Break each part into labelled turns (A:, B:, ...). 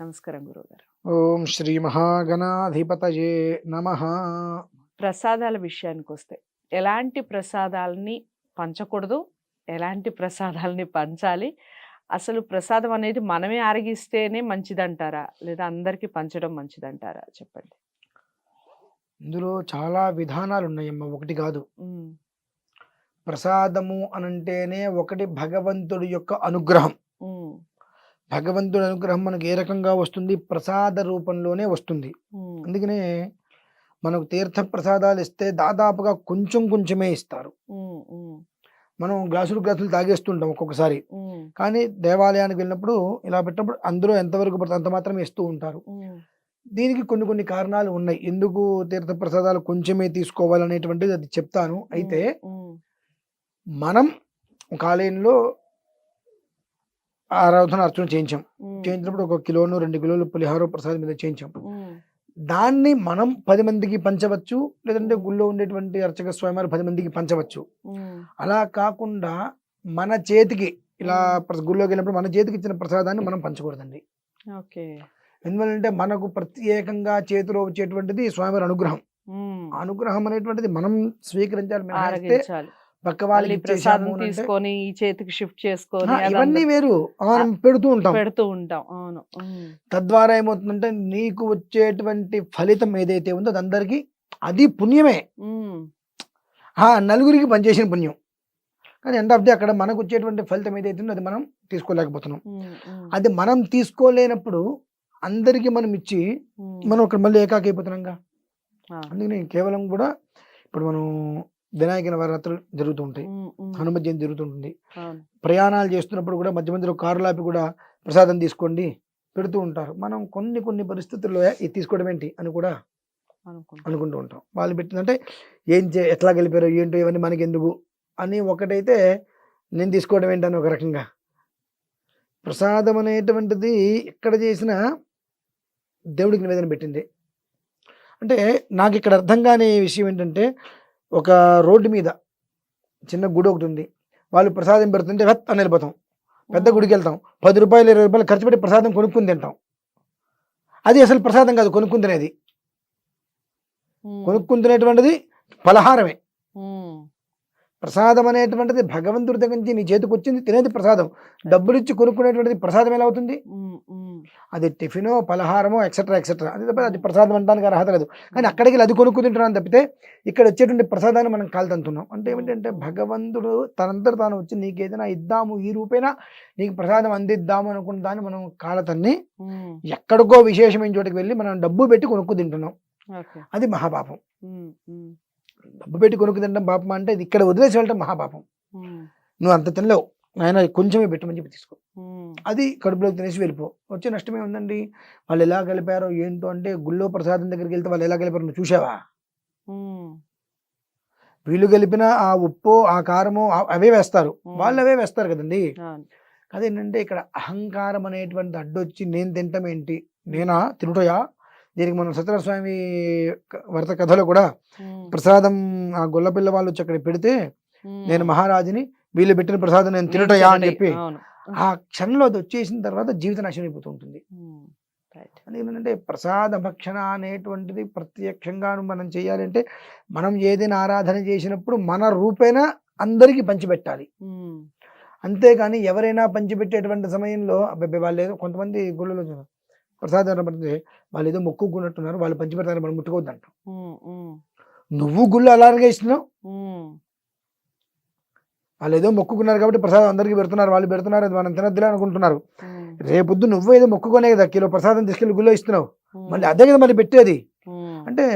A: నమస్కారం గురువుగారు.
B: ఓం శ్రీ మహాగణాధిపతయే నమః.
A: ప్రసాదాల విషయానికొస్తే, ఎలాంటి ప్రసాదాలని పంచకూడదు? ఎలాంటి ప్రసాదాలని పంచాలి? అసలు ప్రసాదం అనేది మనమే ఆరగిస్తేనే మంచిదంటారా? లేదా అందరికీ పంచడం మంచిదంటారా? చెప్పండి.
B: ఇందులో చాలా విధానాలున్నాయమ్మ, ఒకటి కాదు.
A: హ్మ్.
B: ప్రసాదము అనంటేనే ఒకటి భగవంతుడి యొక్క అనుగ్రహం.
A: హ్మ్.
B: భగవంతుడి అనుగ్రహం మనకు ఏ రకంగా వస్తుంది? ప్రసాద రూపంలోనే వస్తుంది.
A: హ్మ్.
B: అందుకనే మనకు తీర్థ ప్రసాదాలు ఇస్తే దాదాపుగా కొంచెం కొంచెమే ఇస్తారు.
A: హ్మ్. హ్మ్.
B: మనం గ్లాసులు గ్లాసులు తాగేస్తుంటాం ఒక్కొక్కసారి.
A: హ్మ్.
B: కానీ దేవాలయానికి వెళ్ళినప్పుడు ఇలా పెట్టినప్పుడు అందులో ఎంతవరకు పడుతుందో అంత మాత్రమే ఇస్తూ ఉంటారు.
A: హ్మ్.
B: దీనికి కొన్ని కొన్ని కారణాలు ఉన్నాయి. ఎందుకు తీర్థ ప్రసాదాలు కొంచెమే తీసుకోవాలనేటువంటిది అది చెప్తాను. అయితే
A: హ్మ్.
B: మనం ఒక ఆలయంలో ఆరాధన అర్చన చేయించాం.
A: హ్మ్.
B: చేయించినప్పుడు ఒక కిలోను 2 కిలోలు పులిహోర ప్రసాదం మీద చేయించాం.
A: హ్మ్.
B: దాన్ని మనం 10 మందికి పంచవచ్చు. లేదంటే
A: హ్మ్.
B: గుళ్ళో ఉండేటువంటి అర్చక స్వామివారు 10 మందికి పంచవచ్చు.
A: హ్మ్.
B: అలా కాకుండా మన చేతికి ఇలా
A: హ్మ్.
B: గుళ్ళోకి వెళ్ళినప్పుడు మన చేతికి ఇచ్చిన ప్రసాదాన్ని మనం పంచకూడదండి.
A: ఓకే.
B: ఎందువల్లంటే మనకు ప్రత్యేకంగా చేతిలో వచ్చేటువంటిది స్వామివారి అనుగ్రహం.
A: హ్మ్.
B: ఆ అనుగ్రహం అనేటువంటిది మనం స్వీకరించాలి మినహాయిస్తే
A: ఆరగించాలి.
B: పక్క వాళ్ళకి
A: మళ్ళీ
B: ఇచ్చేసాము
A: ప్రసాదం
B: అనంటే
A: తీసుకొని ఈ చేతికి షిఫ్ట్ చేసుకొని
B: ఇవన్నీ
A: అదందరూ
B: వేరు. మనం పెడుతూ ఉంటాం.
A: పెడుతూ ఉంటాం. అవును. హ్మ్.
B: తద్వారా ఏమవుతుందంటే నీకు వచ్చేటువంటి ఫలితం ఏదైతే ఉందో అది అందరికీ అది పుణ్యమే.
A: హ్మ్.
B: నలుగురికి పనిచేసిన పుణ్యం. కానీ ఎండ్ ఆఫ్ డే అక్కడ మనకు వచ్చేటువంటి ఫలితం ఏదైతే ఉందో అది మనం తీసుకోలేకపోతున్నాం.
A: హ్మ్. హ్మ్.
B: అది మనం తీసుకోలేనప్పుడు అందరికీ మనం ఇచ్చి
A: హ్మ్.
B: మనం అక్కడ మళ్ళీ ఏకాకి అయిపోతున్నాంగా.
A: ఆ!
B: అందుకని కేవలం కూడా ఇప్పుడు మనం వినాయక నవరాత్రులు జరుగుతూ ఉంటాయి.
A: హ్మ్. హ్మ్.
B: హనుమ జయంతి జరుగుతుంటుంది.
A: అవును.
B: ప్రయాణాలు చేస్తున్నప్పుడు కూడా మధ్య మధ్యలో కారులాపి కూడా ప్రసాదం తీసుకోండి పెడుతూ ఉంటారు. మనం కొన్ని కొన్ని పరిస్థితుల్లో ఇది తీసుకోవడం ఏంటి అని కూడా
A: అనుకుంటా.
B: అనుకుంటూ ఉంటాం. వాళ్ళు పెట్టిందంటే ఎట్లా గెలిపారో ఏంటో ఇవన్నీ మనకెందుకు అని ఒకటైతే నేను తీసుకోవడం ఏంటని ఒక రకంగా. ప్రసాదం అనేటువంటిది ఎక్కడ చేసినా దేవుడికి నివేదన పెట్టింది. అంటే నాకు ఇక్కడ అర్థం కాని విషయం ఏంటంటే ఒక రోడ్డు మీద చిన్న గుడి ఒకటి ఉంది. వాళ్ళు ప్రసాదం పెడుతుంటే వెత్ అని వెళ్ళిపోతాం. పెద్ద గుడికి వెళ్తాం. రూ. 10, రూ. 20 ఖర్చు పెట్టి ప్రసాదం కొనుక్కుని తింటాం. అది అసలు ప్రసాదం కాదు, కొనుక్కుని తినేది.
A: హ్మ్.
B: కొనుక్కుని తినేటువంటిది పలహారమే.
A: హ్మ్.
B: ప్రసాదం అనేటువంటిది భగవంతుడి దగ్గర నుంచి నీ చేతికి వచ్చింది తినేది ప్రసాదం. డబ్బులిచ్చి కొనుక్కునేటువంటిది ప్రసాదం ఎలా అవుతుంది?
A: హ్మ్. హ్మ్.
B: అది టిఫినో, పలహారమో ఎక్సెట్రా ఎక్సెట్రా. అది తప్ప అది ప్రసాదం అనడానికి అర్హత లేదు. కానీ అక్కడికి వెళ్ళి అది కొనుక్కుని తింటున్నాను తప్పితే ఇక్కడ వచ్చేటువంటి ప్రసాదాన్ని మనం కాలుతంటున్నాం. అంటే ఏమిటంటే భగవంతుడు తనంతట తాను వచ్చి నీకు ఏదైనా ఇద్దాము, ఈ రూపేణా నీకు ప్రసాదం అందిద్దాము అనుకున్న దాన్ని మనం కాలతన్ని
A: హ్మ్.
B: ఎక్కడికో విశేషమైన చోటికి వెళ్ళి మనం డబ్బు పెట్టి కొనుక్కు తింటున్నాం.
A: ఓకే.
B: అది మహాపాపం.
A: హ్మ్. హ్మ్.
B: డబ్బు పెట్టి కొనుక్కు తినడం పాపం అంటే ఇది ఇక్కడ వదిలేసి వెళ్ళటం మహాపాపం.
A: హ్మ్.
B: నువ్వు అంత తినలేవు, నాయన కొంచెమే పెట్టమని చెప్పి తీసుకో.
A: హ్మ్.
B: అది కడుపులోకి తినేసి వెళ్ళిపో. వచ్చే నష్టమే ఉందండి. వాళ్ళు ఎలా కలిపారో ఏంటో అంటే గుళ్ళో ప్రసాదం దగ్గరికి వెళ్తే వాళ్ళు ఎలా కలిపారో నువ్వు చూసావా?
A: హ్మ్.
B: వీళ్ళు కలిపిన ఆ ఉప్పో ఆ కారమో అవే వేస్తారు. వాళ్ళు అవే వేస్తారు కదండి.
A: అవును.
B: అదేంటంటే ఇక్కడ అహంకారం అనేటువంటి అడ్డొచ్చి నేను తింటాం ఏంటి, నేనా తినుటయా? దీనికి మనం సత్యనారాయణ స్వామి వ్రత కథలో కూడా
A: హ్మ్.
B: ప్రసాదం ఆ గొల్లపిల్ల వాళ్ళు వచ్చి అక్కడ పెడితే నేను
A: హ్మ్.
B: మహారాజుని, వీళ్ళు పెట్టిన ప్రసాదం నేను
A: నేను
B: తినుటయా అని
A: తినటే
B: చెప్పి
A: అవును.
B: ఆ క్షణంలో అది వచ్చేసిన తర్వాత జీవిత నాశనం అయిపోతూ ఉంటుంది.
A: హ్మ్. రైట్.
B: అదేంటంటే ప్రసాద భక్షణ అనేటువంటిది ప్రత్యక్షంగా మనం చేయాలంటే మనం ఏదైనా ఆరాధన చేసినప్పుడు మన రూపేణా అందరికీ పంచిపెట్టాలి.
A: హ్మ్.
B: అంతేగాని ఎవరైనా పంచిపెట్టేటువంటి సమయంలో అబ్బాయి వాళ్ళు ఏదో కొంతమంది గుళ్ళలో ప్రసాదం పడితే వాళ్ళు ఏదో మొక్కుకున్నట్టున్నారు, వాళ్ళు పంచిపెడతారు మనం ముట్టుకోవద్దంటాం.
A: హ్మ్. హ్మ్.
B: నువ్వు గుళ్ళు అలాగే ఇస్తున్నావు.
A: హ్మ్.
B: వాళ్ళు ఏదో మొక్కుకున్నారు కాబట్టి ప్రసాదం అందరికీ పెడుతున్నారు, వాళ్ళు పెడుతున్నారు, అది మనం తినద్దులే అనుకుంటున్నారు.
A: హ్మ్.
B: రేపొద్దు నువ్వు ఏదో మొక్కుకొనే కదా కిలో ప్రసాదం తీసుకెళ్ళి గుళ్ళో ఇస్తున్నావు, మళ్ళీ
A: హ్మ్.
B: అదే కదా మళ్ళీ పెట్టేది.
A: హ్మ్.
B: అంటే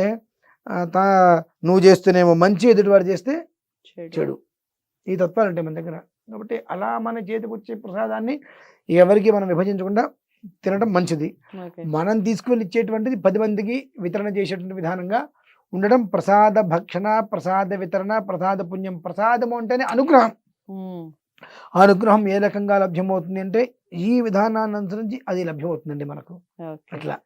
B: నువ్వు చేస్తేనేమో మంచి, ఎదుటివాడు చేస్తే
A: చెడు.
B: చెడు. ఈ తత్వాలు ఉంటాయి మన దగ్గర. కాబట్టి అలా మన చేతికి వచ్చే ప్రసాదాన్ని ఎవరికి మనం విభజించకుండా తినడం మంచిది.
A: ఓకే.
B: మనం తీసుకువెళ్ళి ఇచ్చేటువంటిది 10 మందికి వితరణ చేసేటువంటి విధానంగా ఉండడం. ప్రసాద భక్షణ, ప్రసాద వితరణ, ప్రసాద పుణ్యం. ప్రసాదము అంటేనే అనుగ్రహం.
A: హ్మ్.
B: ఆ అనుగ్రహం ఏ రకంగా లభ్యమవుతుంది అంటే ఈ విధానాన్ని అనుసరించి అది లభ్యమవుతుందండి మనకు.
A: ఓకే.
B: అట్లా.